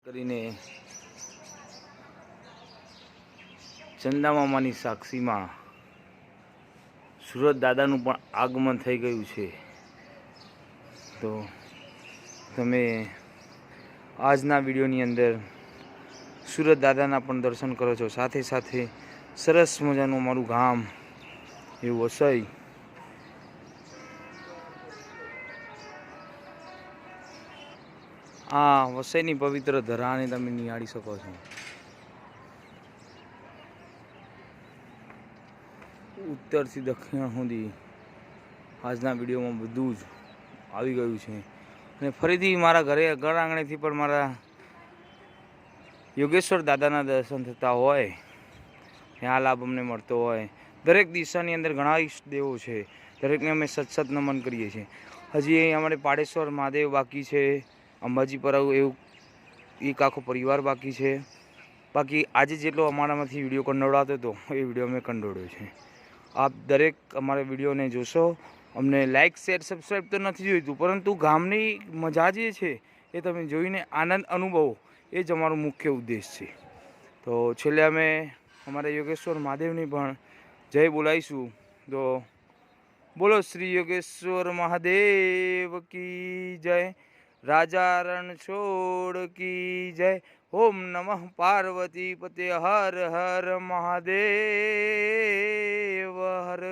કરીને ચંદા મામાની સાક્ષીમાં સુરત દાદાનું પણ આગમન થઈ ગયું છે। તો તમે આજના વિડીયોની અંદર સુરત દાદાના પણ દર્શન કરો છો, સાથે સાથે સરસ મજાનું અમારું ગામ એવું વસઈ આ વસઈની પવિત્ર ધરાને તમે નિહાળી શકો છો। ઉત્તરથી દક્ષિણ સુધી આજના વિડીયોમાં બધું જ આવી ગયું છે। અને ફરીથી મારા ઘર આંગણેથી પણ મારા યોગેશ્વર દાદાના દર્શન થતા હોય, આ લાભ અમને મળતો હોય। દરેક દિશાની અંદર ઘણા ઈષ્ટદેવો છે, દરેકને અમે સતસત નમન કરીએ છીએ। હજી અમારે પાડેશ્વર મહાદેવ બાકી છે, અંબાજી પરાવ એવું એક આખો પરિવાર બાકી છે। બાકી આજે જેટલો અમારામાંથી વિડીયો કંડોળાતો હતો એ વિડીયો મેં કંડોળ્યો છે। આપ દરેક અમારા વિડીયોને જોશો। અમને લાઇક શેર સબસ્ક્રાઈબ તો નથી જોઈતું, પરંતુ ગામની મજા જે છે એ તમે જોઈને આનંદ અનુભવો, એ જ અમારો મુખ્ય ઉદ્દેશ છે। તો છેલ્લે અમે અમારા યોગેશ્વર મહાદેવની પણ જય બોલાવીશું। તો બોલો શ્રી યોગેશ્વર મહાદેવ કી જય, રાજા રણછોડ કી જય। ઓમ નમઃ પાર્વતી પતે હર હર મહાદેવ હર।